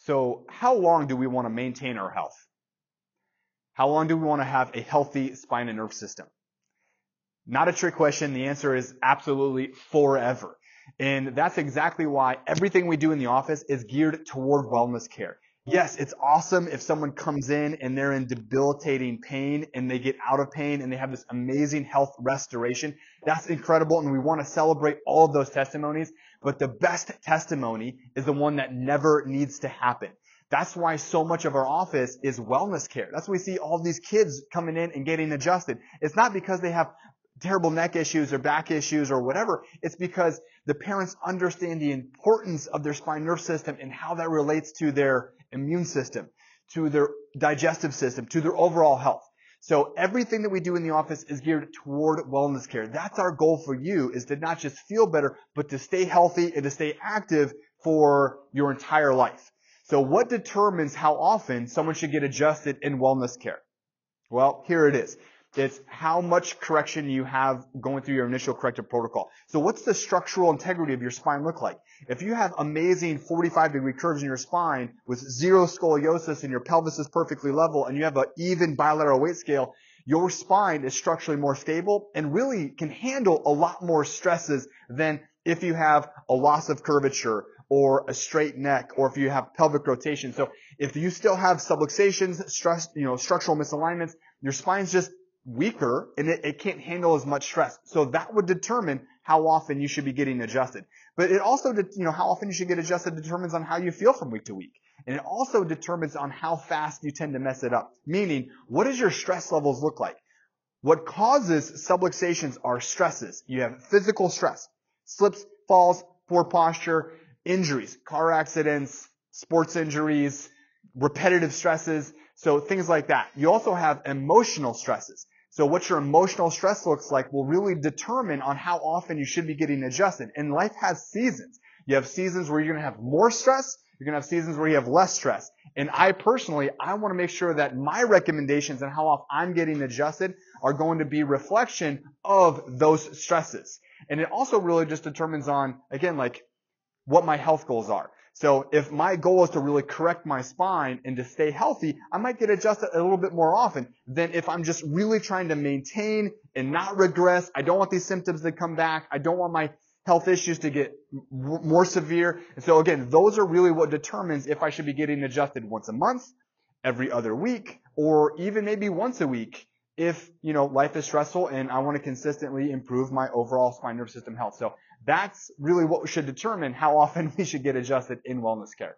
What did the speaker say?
So how long do we want to maintain our health? How long do we want to have a healthy spine and nerve system? Not a trick question. The answer is absolutely forever. And that's exactly why everything we do in the office is geared toward wellness care. Yes, it's awesome if someone comes in and they're in debilitating pain and they get out of pain and they have this amazing health restoration. That's incredible, and we want to celebrate all of those testimonies. But the best testimony is the one that never needs to happen. That's why so much of our office is wellness care. That's why we see all these kids coming in and getting adjusted. It's not because they have terrible neck issues or back issues or whatever. It's because the parents understand the importance of their spine nerve system and how that relates to their immune system, to their digestive system, to their overall health. So everything that we do in the office is geared toward wellness care. That's our goal for you, is to not just feel better, but to stay healthy and to stay active for your entire life. So what determines how often someone should get adjusted in wellness care? Well, here it is. It's how much correction you have going through your initial corrective protocol. So what's the structural integrity of your spine look like? If you have amazing 45-degree curves in your spine with zero scoliosis and your pelvis is perfectly level and you have an even bilateral weight scale, your spine is structurally more stable and really can handle a lot more stresses than if you have a loss of curvature or a straight neck, or if you have pelvic rotation. So if you still have subluxations, structural misalignments, your spine's just weaker and it can't handle as much stress. So that would determine how often you should be getting adjusted. But it also, how often you should get adjusted determines on how you feel from week to week. And it also determines on how fast you tend to mess it up. Meaning, what does your stress levels look like? What causes subluxations are stresses. You have physical stress, slips, falls, poor posture, injuries, car accidents, sports injuries, repetitive stresses. So things like that. You also have emotional stresses. So what your emotional stress looks like will really determine on how often you should be getting adjusted. And life has seasons. You have seasons where you're going to have more stress. You're going to have seasons where you have less stress. And I want to make sure that my recommendations and how often I'm getting adjusted are going to be reflection of those stresses. And it also really just determines on, again, like what my health goals are. So if my goal is to really correct my spine and to stay healthy, I might get adjusted a little bit more often than if I'm just really trying to maintain and not regress. I don't want these symptoms to come back. I don't want my health issues to get more severe. And so again, those are really what determines if I should be getting adjusted once a month, every other week, or even maybe once a week if, life is stressful and I want to consistently improve my overall spine nerve system health. So that's really what should determine how often we should get adjusted in wellness care.